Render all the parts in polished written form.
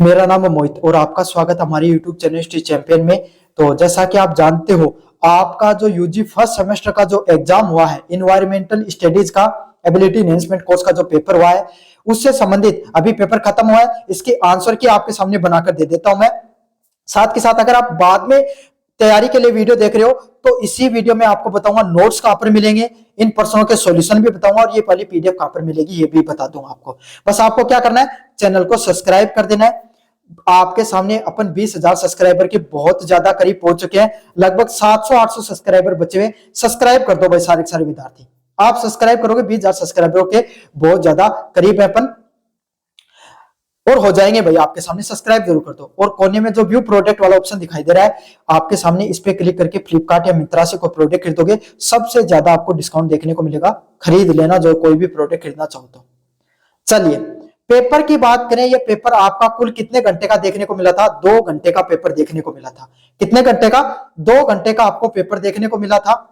मेरा नाम है मोहित और आपका स्वागत हमारे YouTube चैनल हिस्ट्री चैंपियन में। तो जैसा कि आप जानते हो, आपका जो यूजी फर्स्ट सेमेस्टर का जो एग्जाम हुआ है, इन्वायरमेंटल स्टडीज का एबिलिटी एनहेंसमेंट कोर्स का जो पेपर हुआ है, उससे संबंधित अभी पेपर खत्म हुआ है। इसके आंसर की आपके सामने बनाकर दे देता हूं मैं। साथ के साथ अगर आप बाद में तैयारी के लिए वीडियो देख रहे हो तो इसी वीडियो में आपको बताऊंगा नोट्स कहां पर मिलेंगे, इन प्रश्नों के सॉल्यूशन भी बताऊंगा और ये वाली पीडीएफ कहां पर मिलेगी ये भी बता दूंगा आपको। बस आपको क्या करना है, चैनल को सब्सक्राइब कर देना है। आपके सामने अपन 20,000 सब्सक्राइबर के बहुत ज्यादा करीब पहुंच चुके हैं, लगभग 700-800 सब्सक्राइबर बचे हुए। सब्सक्राइब कर दो भाई सारे विद्यार्थी, आप सब्सक्राइब करोगे 20,000 सब्सक्राइबरों के बहुत ज्यादा करीब है अपन और हो जाएंगे भाई आपके सामने। सब्सक्राइब जरूर कर दो और कोने में जो व्यू प्रोडक्ट वाला ऑप्शन दिखाई दे रहा है आपके सामने, इस पे क्लिक करके फ्लिपकार्ट या मिंत्रा से कोई प्रोडक्ट खरीदोगे, सबसे ज्यादा आपको डिस्काउंट देखने को मिलेगा। खरीद लेना जो कोई भी प्रोडक्ट खरीदना चाहो तो। चलिए पेपर की बात करें, ये पेपर आपका कुल कितने घंटे का देखने को मिला था? 2 घंटे का पेपर देखने को मिला था। कितने घंटे का? 2 घंटे का आपको पेपर देखने को मिला था।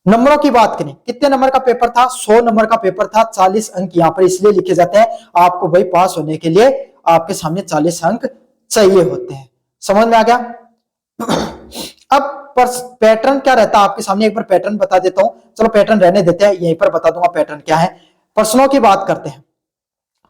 नंबरों की बात करें, कितने नंबर का पेपर था? 100 नंबर का पेपर था। 40 अंक यहां पर इसलिए लिखे जाते हैं, आपको भाई पास होने के लिए आपके सामने 40 अंक चाहिए होते हैं। समझ में आ गया? अब पैटर्न क्या रहता है आपके सामने, एक बार पैटर्न बता देता हूं। चलो पैटर्न रहने देते हैं, यहीं पर बता दूंगा पैटर्न क्या है। प्रश्नों की बात करते हैं।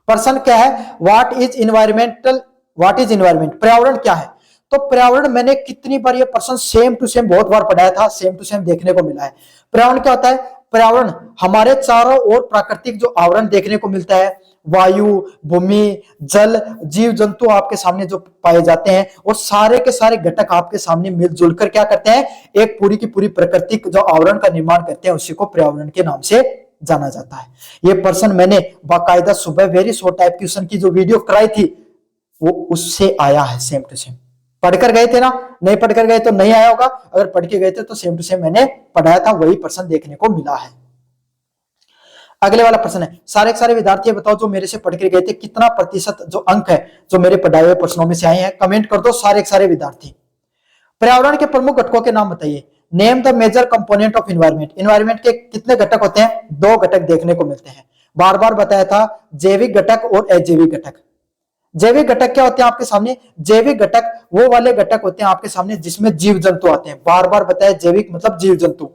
प्रश्न क्या है? What is environmental, what is environment, पर्यावरण क्या है? तो पर्यावरण मैंने कितनी बार ये प्रश्न सेम टू सेम बहुत बार पढ़ाया था, सेम टू सेम देखने को मिला है। पर्यावरण क्या होता है? पर्यावरण हमारे चारों ओर प्राकृतिक जो आवरण देखने को मिलता है, वायु, भूमि, जल, जीव जंतु आपके सामने जो पाए जाते हैं, और सारे के सारे घटक आपके सामने मिलजुल कर क्या करते हैं, एक पूरी की पूरी प्राकृतिक जो आवरण का निर्माण करते हैं, उसी को पर्यावरण के नाम से जाना जाता है। ये पर्सन मैंने बाकायदा सुबह वेरी शॉर्ट टाइप क्वेश्चन की जो वीडियो कराई थी वो उससे आया है, सेम टू सेम। पढ़कर गए थे ना? नहीं पढ़कर गए तो नहीं आया होगा, अगर पढ़ के गए थे तो सेम टू सेम मैंने पढ़ाया था, वही पर्सन देखने को मिला है। अगले वाला प्रश्न है, सारे के सारे विद्यार्थी बताओ जो मेरे से पढ़ के गए थे, कितना प्रतिशत जो अंक है जो मेरे पढ़ाए हुए प्रश्नों में से आए हैं? कमेंट कर दो सारे के सारे विद्यार्थी। पर्यावरण के प्रमुख घटकों के नाम बताइए। Name the major component of environment. Environment के कितने घटक होते हैं? 2 घटक देखने को मिलते हैं। बार बार बताया था, जैविक घटक और अजैविक घटक। जैविक घटक क्या होते हैं आपके सामने? जैविक घटक वो वाले घटक होते हैं आपके सामने जिसमें जीव जंतु आते हैं। बार बार बताया, जैविक मतलब जीव जंतु,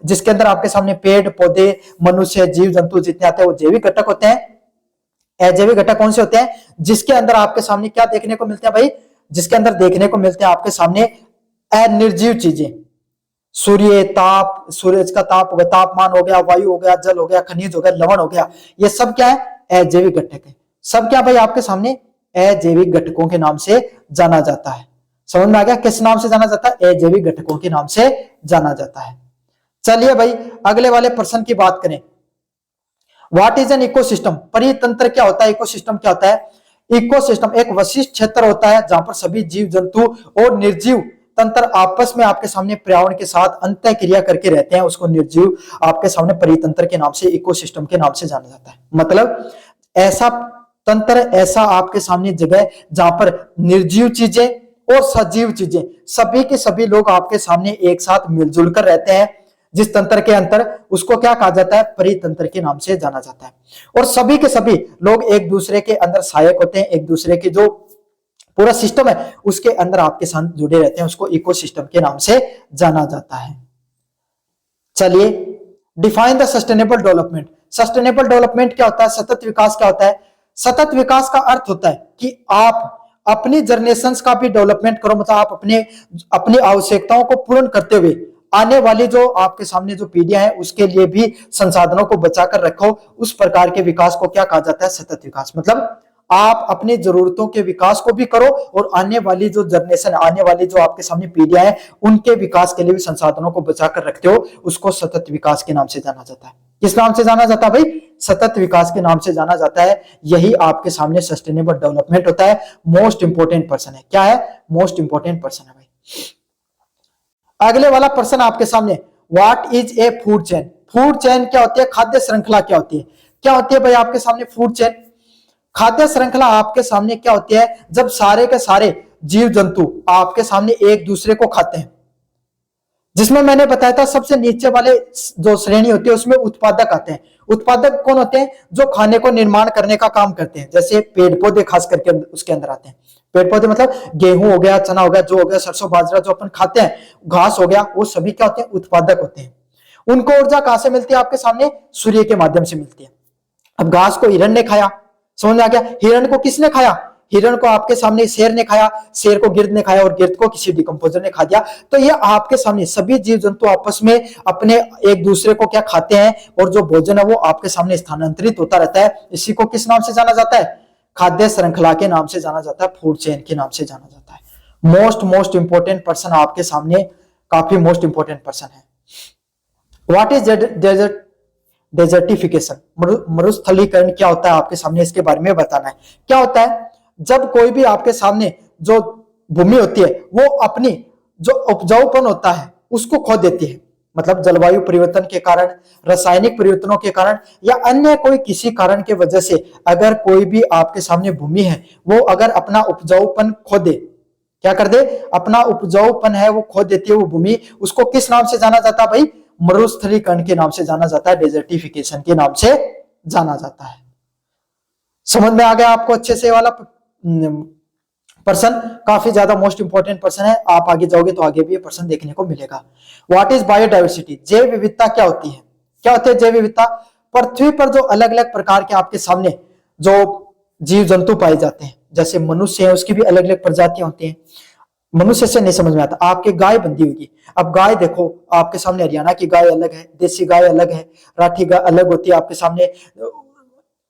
जिसके अंदर आपके सामने पेड़ पौधे, मनुष्य, जीव जंतु जितने आते हैं वो जैविक घटक होते हैं। अजैविक घटक कौन से होते हैं? जिसके अंदर आपके सामने क्या देखने को मिलते हैं भाई? जिसके अंदर देखने को मिलते हैं आपके सामने अनिर्जीव चीजें। सूर्य ताप, सूरज का ताप हो गया, तापमान हो गया, वायु हो गया, जल हो गया, खनिज हो गया, लवण हो गया, ये सब क्या है? अजैविक घटक है। सब क्या भाई आपके सामने अजैविक घटकों के नाम से जाना जाता है। समझ में आ गया किस नाम से जाना जाता है? अजैविक घटकों के नाम से जाना जाता है। चलिए भाई अगले वाले प्रश्न की बात करें। What is an ecosystem? परितंत्र क्या होता है? इकोसिस्टम क्या होता है? इकोसिस्टम एक विशिष्ट क्षेत्र होता है जहां पर सभी जीव जंतु और निर्जीव तंत्र आपस में आपके सामने पर्यावरण के साथ अंतः क्रिया करके रहते हैं, उसको निर्जीव आपके सामने परितंत्र के नाम से, इकोसिस्टम के नाम से जाना जाता है। मतलब ऐसा तंत्र, ऐसा आपके सामने जगह जहां पर निर्जीव चीजें और सजीव चीजें सभी के सभी लोग आपके सामने एक साथ मिलजुल कर रहते हैं। जिस तंत्र के अंतर, उसको क्या कहा जाता है? परितंत्र के नाम से जाना जाता है। और सभी के सभी लोग एक दूसरे के अंदर सहायक होते हैं, एक दूसरे के जो पूरा सिस्टम है उसके अंदर आपके साथ जुड़े रहते हैं, उसको इकोसिस्टम के नाम से जाना जाता है। चलिए define the sustainable development. Sustainable development क्या होता है? सतत विकास क्या होता है? सतत विकास का अर्थ होता है कि आप अपनी जनरेशंस का भी डेवलपमेंट करो, मतलब आप अपनी आवश्यकताओं को पूर्ण करते हुए आने वाली जो आपके सामने जो पीढ़ियां हैं उसके लिए भी संसाधनों को बचाकर रखो। उस प्रकार के विकास को क्या कहा जाता है? सतत विकास। मतलब आप अपनी जरूरतों के विकास को भी करो और आने वाली जो जनरेशन, आने वाली जो आपके सामने पीढ़ियां हैं उनके विकास के लिए भी संसाधनों को बचाकर रखते हो, उसको सतत विकास के नाम से जाना जाता है। किस नाम से जाना जाता है भाई? सतत विकास के नाम से जाना जाता है। यही आपके सामने सस्टेनेबल डेवलपमेंट होता है। मोस्ट इंपोर्टेंट पर्सन है। क्या है? मोस्ट इंपोर्टेंट पर्सन है भाई। अगले वाला प्रश्न आपके सामने, what is a food chain? Food chain क्या होती है? खाद्य श्रृंखला क्या होती है? क्या होती है भाई आपके सामने फूड चेन? खाद्य श्रृंखला आपके सामने क्या होती है? जब सारे के सारे जीव जंतु आपके सामने एक दूसरे को खाते हैं, जिसमें मैंने बताया था सबसे नीचे वाले जो श्रेणी होती है उसमें उत्पादक आते हैं। उत्पादक कौन होते हैं? जो खाने को निर्माण करने का काम करते हैं, जैसे पेड़ पौधे खास करके उसके अंदर आते हैं। पेड़ पौधे मतलब गेहूं हो गया, चना हो गया, जो हो गया, सरसों बाजरा जो अपन खाते हैं, घास हो गया, वो सभी क्या होते हैं? उत्पादक होते हैं। उनको ऊर्जा कहां से मिलती है? आपके सामने सूर्य के माध्यम से मिलती है। अब घास को हिरण ने खाया, समझ में आ गया? हिरण को किसने खाया? हिरण को आपके सामने शेर ने खाया, शेर को गिर्द ने खाया और गिर्द को किसी डिकम्पोजर ने खा दिया। तो ये आपके सामने सभी जीव जंतु आपस में अपने एक दूसरे को क्या खाते हैं, और जो भोजन है वो आपके सामने स्थानांतरित होता रहता है। इसी को किस नाम से जाना जाता है? खाद्य श्रृंखला के नाम से जाना जाता है, फूड चेन के नाम से जाना जाता है। मोस्ट इंपोर्टेंट पर्सन आपके सामने, काफी मोस्ट इंपोर्टेंट पर्सन है। What is desert desertification? मरुस्थलीकरण क्या होता है आपके सामने, इसके बारे में बताना है। क्या होता है? जब कोई भी आपके सामने जो भूमि होती है वो अपनी जो उपजाऊपन होता है उसको खो देती है, मतलब जलवायु परिवर्तन के कारण, रासायनिक परिवर्तनों के कारण, या अन्य कोई किसी कारण के वजह से अगर कोई भी आपके सामने भूमि है वो अगर अपना उपजाऊपन खो दे, क्या कर दे? अपना उपजाऊपन है वो खो देती है वो भूमि, उसको किस नाम से जाना जाता है भाई? मरुस्थलीकरण के नाम से जाना जाता है, डेजर्टिफिकेशन के नाम से जाना जाता है। समझ में आ गया आपको अच्छे से? वाला पर्सन काफी ज्यादा मोस्ट इंपोर्टेंट पर्सन है। आप आगे जाओगे तो आगे भी ये पर्सन देखने को मिलेगा। What is biodiversity? जैव विविधता क्या होती है? क्या होती है जैव विविधता? पृथ्वी पर जो अलग अलग प्रकार के आपके सामने जो जीव जंतु पाए जाते हैं, जैसे मनुष्य है उसकी भी अलग अलग प्रजातियां होती हैं। मनुष्य से नहीं समझ में आता, आपके गाय बंधी होगी। अब गाय देखो आपके सामने, हरियाणा की गाय अलग है, देसी गाय अलग है, राठी गाय अलग होती है आपके सामने,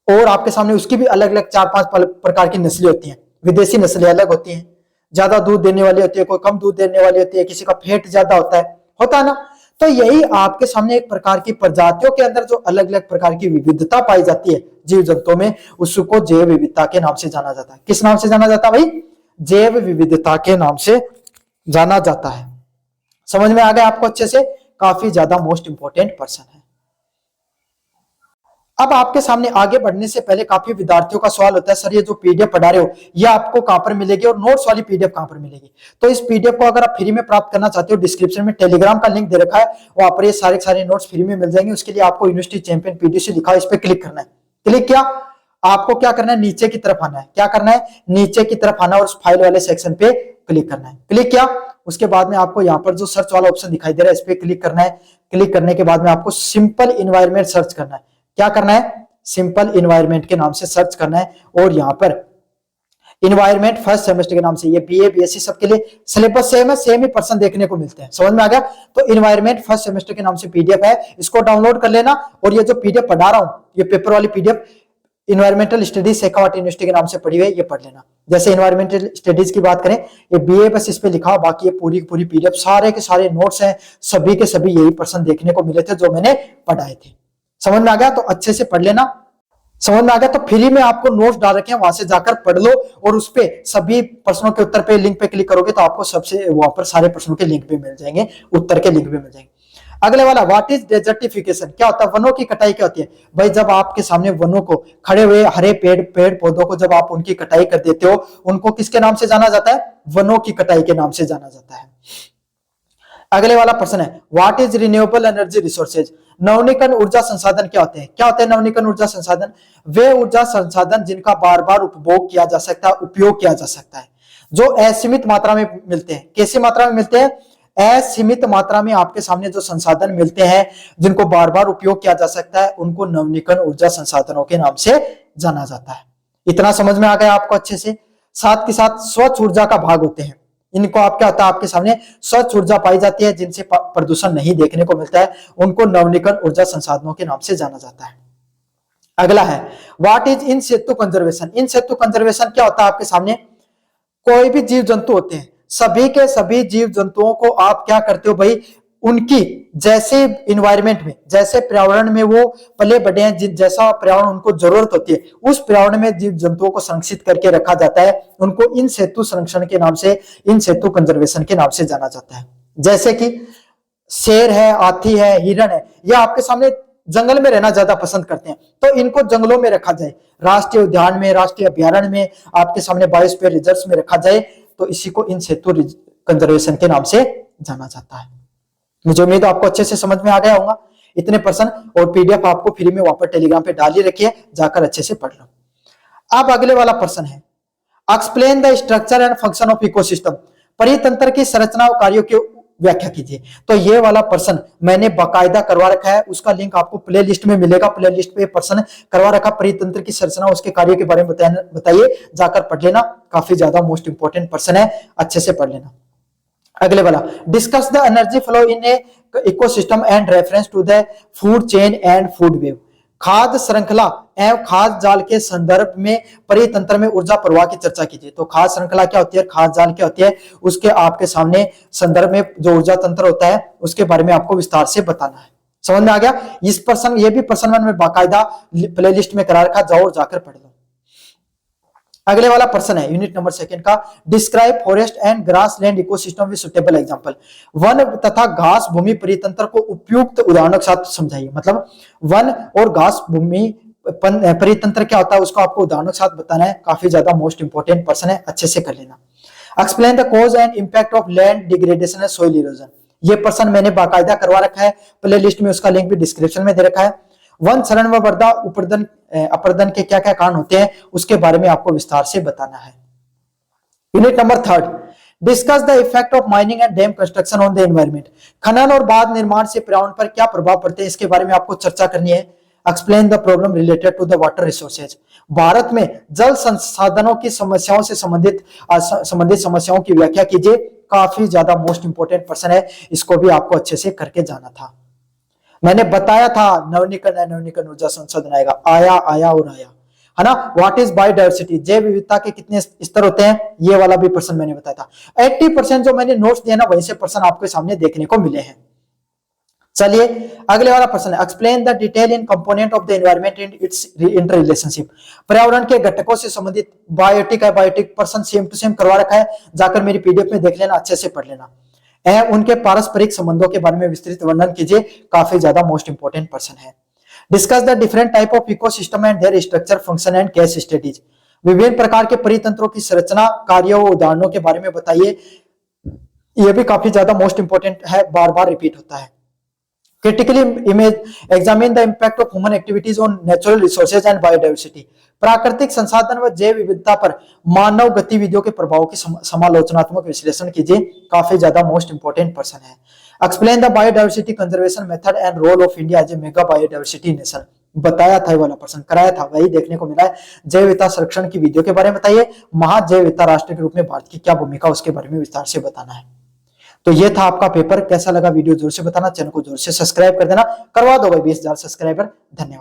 और आपके सामने उसकी भी अलग अलग 4-5 प्रकार की नस्लें होती हैं। विदेशी नस्लें अलग होती हैं, ज्यादा दूध देने वाली होती है, कोई कम दूध देने वाली होती है, किसी का फैट ज्यादा होता है ना। तो यही आपके सामने एक प्रकार की प्रजातियों के अंदर जो अलग अलग प्रकार की विविधता पाई जाती है जीव जंतुओं में, उसको जैव विविधता के नाम से जाना जाता है। किस नाम से जाना जाता है भाई? जैव विविधता के नाम से जाना जाता है। समझ में आ गया आपको अच्छे से? काफी ज्यादा मोस्ट इंपोर्टेंट पर्सन है। अब आपके सामने आगे बढ़ने से पहले काफी विद्यार्थियों का सवाल होता है, सर ये जो पीडीएफ पढ़ा रहे हो ये आपको कहां पर मिलेगी और नोट्स वाली पीडीएफ कहां पर मिलेगी? तो इस पीडीएफ को अगर आप फ्री में प्राप्त करना चाहते हो, डिस्क्रिप्शन में टेलीग्राम का लिंक दे रखा है, वहां पर ये सारे नोट्स फ्री में मिल जाएंगे। उसके लिए आपको यूनिवर्सिटी चैंपियन पीडीएफ लिखा है, इस पर क्लिक करना है। क्लिक किया, आपको क्या करना है? नीचे की तरफ आना है। क्या करना है? नीचे की तरफ आना और उस फाइल वाले सेक्शन पे क्लिक करना है। क्लिक किया, उसके बाद में आपको यहाँ पर जो सर्च वाला ऑप्शन दिखाई दे रहा है इस पे क्लिक करना है। क्लिक करने के बाद में आपको सिंपल इन्वायरमेंट सर्च करना है। क्या करना है? सिंपल इन्वायरमेंट के नाम से सर्च करना है, और यहाँ पर इन्वायरमेंट फर्स्ट सेमेस्टर के नाम से, ये बीए बीएससी सबके लिए सिलेबस सेम है, सेम ही पर्सन देखने को मिलते हैं। समझ में आ गया? तो इन्वायरमेंट फर्स्ट सेमेस्टर के नाम से पीडीएफ है, इसको डाउनलोड कर लेना। और ये जो पीडीएफ पढ़ा रहा हूं, ये पेपर वाली PDF environmental studies Shekhawati university के नाम से पढ़ी हुई है, ये पढ़ लेना। जैसे इन्वायरमेंटल स्टडीज की बात करें, ये बीए बस इस पे लिखा, बाकी ये पूरी पूरी पीडीएफ सारे के सारे नोट्स हैं, सभी के सभी यही पर्सन देखने को मिले थे जो मैंने पढ़ाए थे। समझ में आ गया? तो अच्छे से पढ़ लेना। समझ में आ गया? तो फ्री में आपको नोट्स डाल रखे हैं, वहां से जाकर पढ़ लो, और उस पे सभी प्रश्नों के उत्तर पे लिंक पे क्लिक करोगे तो आपको सबसे वहां पर सारे प्रश्नों के लिंक भी मिल जाएंगे, उत्तर के लिंक भी मिल जाएंगे। अगले वाला, व्हाट इज डेजर्टिफिकेशन? क्या होता है? वनों की कटाई क्या होती है भाई? जब आपके सामने वनों को, खड़े हुए हरे पेड़ पौधों को जब आप उनकी कटाई कर देते हो, उनको किसके नाम से जाना जाता है? वनों की कटाई के नाम से जाना जाता है। अगले वाला प्रश्न है, what is renewable energy resources? नवीनीकरण ऊर्जा संसाधन क्या होते हैं? क्या होते हैं नवीनीकरण ऊर्जा संसाधन? वे ऊर्जा संसाधन जिनका बार बार उपभोग किया जा सकता है, उपयोग किया जा सकता है, जो असीमित मात्रा में मिलते हैं। कैसी मात्रा में मिलते हैं? असीमित मात्रा में आपके सामने जो संसाधन मिलते हैं जिनको बार बार उपयोग किया जा सकता है, उनको नवीनीकरण ऊर्जा संसाधनों के नाम से जाना जाता है। इतना समझ में आ गया आपको अच्छे से? साथ के साथ स्वच्छ ऊर्जा का भाग होते हैं, इनको आप क्या होता है आपके सामने? स्वच्छ ऊर्जा पाई जाती है जिनसे प्रदूषण नहीं देखने को मिलता है, उनको नवीनीकरण ऊर्जा संसाधनों के नाम से जाना जाता है। अगला है, what is in situ conservation? In situ conservation क्या होता है आपके सामने? कोई भी जीव जंतु होते हैं, सभी के सभी जीव जंतुओं को आप क्या करते हो भाई? उनकी जैसे इन्वायरमेंट में, जैसे पर्यावरण में वो पले बढ़े हैं, जैसा पर्यावरण उनको जरूरत होती है, उस पर्यावरण में जीव जंतुओं को संरक्षित करके रखा जाता है। उनको इन सेतु संरक्षण के नाम से, इन सेतु कंजर्वेशन के नाम से जाना जाता है। जैसे कि शेर है, हाथी है, हिरण है, ये आपके सामने जंगल में रहना ज्यादा पसंद करते हैं, तो इनको जंगलों में रखा जाए, राष्ट्रीय उद्यान में, राष्ट्रीय अभ्यारण्य में, आपके सामने बायोस्फीयर रिजर्व में रखा जाए, तो इसी को इन सेतु कंजर्वेशन के नाम से जाना जाता है। मुझे उम्मीद है आपको अच्छे से समझ में आ गया होगा इतने प्रश्न, और पीडीएफ आपको फ्री में वापस टेलीग्राम पे डाल ही रखी है, जाकर अच्छे से पढ़ लो। अब अगले वाला प्रश्न है, explain the structure and function of ecosystem, परितंत्र की संरचना और कार्यों की व्याख्या कीजिए। तो ये वाला प्रश्न मैंने बाकायदा करवा रखा है, उसका लिंक आपको प्ले लिस्ट में मिलेगा, प्ले लिस्ट पे प्रश्न करवा रखा, परितंत्र की संरचना उसके कार्यों के बारे में बताइए, जाकर पढ़ लेना, काफी ज्यादा मोस्ट इंपोर्टेंट प्रश्न है, अच्छे से पढ़ लेना। अगले वाला, discuss the energy flow in a ecosystem and reference to the food chain and food web, खाद्य श्रृंखला एवं खाद्य जाल के संदर्भ में परितंत्र में ऊर्जा प्रवाह की चर्चा कीजिए। तो खाद्य श्रृंखला क्या होती है, खाद्य जाल क्या होती है, उसके आपके सामने संदर्भ में जो ऊर्जा तंत्र होता है उसके बारे में आपको विस्तार से बताना है। समझ में आ गया? इस प्रश्न, ये भी प्रश्न मैंने बाकायदा प्ले लिस्ट में करा रखा, जाओ और जाकर पढ़ लो। अगले वाला प्रश्न है यूनिट नंबर 2 का, describe forest and grass land ecosystem with suitable example, one तथा घास भूमि परितंत्र को उपयुक्त उदाहरणों के साथ समझाइए। मतलब वन और घास भूमि परितंत्र क्या होता है उसको आपको उदाहरणों के साथ बताना है, काफी ज्यादा मोस्ट इंपोर्टेंट प्रश्न है, अच्छे से कर लेना। Explain the cause and impact of land degradation and soil erosion, ये प्रश्न मैंने बाकायदा करवा रखा है, प्ले लिस्ट में उसका लिंक भी डिस्क्रिप्शन में दे रखा है। वन क्षरण व वर्धा अपर्दन के क्या क्या कारण होते हैं उसके बारे में आपको विस्तार से बताना है। Unit number 3, discuss the effect of mining and dam construction on the environment, खनन और बांध निर्माण से पर्यावरण पर क्या प्रभाव पड़ते हैं इसके बारे में आपको चर्चा करनी है। Explain the problem related to the water resources, Bharat में जल संसाधनों की समस्याओं से संबंधित समस्याओं की व्याख्या कीजिए, काफी ज्यादा मोस्ट इंपोर्टेंट प्रश्न है, इसको भी आपको अच्छे से करके जाना था। मैंने बताया था नवीनीकरण ऊर्जा संसाधन आएगा, आया और आया, है ना। व्हाट इज बायोडायवर्सिटी, जैव विविधता के कितने स्तर होते हैं, ये वाला भी प्रश्न मैंने बताया था। 80% जो मैंने नोट्स दिए ना वहीं से प्रश्न आपके सामने देखने को मिले हैं। चलिए अगले वाला प्रश्न है, explain the detail in component of the environment and it's inter relationship, पर्यावरण के घटकों से संबंधित बायोटिक है, बायोटिक प्रश्न सेम टू सेम करवा रखा है, जाकर मेरी पीडीएफ में देख लेना, अच्छे से पढ़ लेना। उनके पारस्परिक संबंधों के बारे में विस्तृत वर्णन कीजिए, काफी ज्यादा मोस्ट इंपोर्टेंट प्रश्न है। Discuss the different type of ecosystem and there structure function and case studies, विभिन्न प्रकार के परितंत्रों की संरचना, कार्यों और उदाहरणों के बारे में बताइए, यह भी काफी ज्यादा मोस्ट इंपोर्टेंट है, बार बार रिपीट होता है। Critically examine the impact of human activities on natural resources and biodiversity, प्राकृतिक संसाधन व जैव विविधता पर मानव गतिविधियों के प्रभाव की समालोचनात्मक विश्लेषण कीजिए, काफी ज्यादा मोस्ट इंपोर्टेंट प्रश्न है। Explain the biodiversity conservation method and role of India as a mega biodiversity nation, बताया था वाला प्रश्न, कराया था, वही देखने को मिला है। जैव विविधता संरक्षण की विधियों के बारे में बताइए, महाजैव विविधता राष्ट्र के रूप में भारत की क्या भूमिका उसके बारे में विस्तार से बताना है। तो ये था आपका पेपर, कैसा लगा वीडियो जोर से बताना, चैनल को जोर से सब्सक्राइब कर देना, करवा दो भाई 20,000 सब्सक्राइबर। धन्यवाद।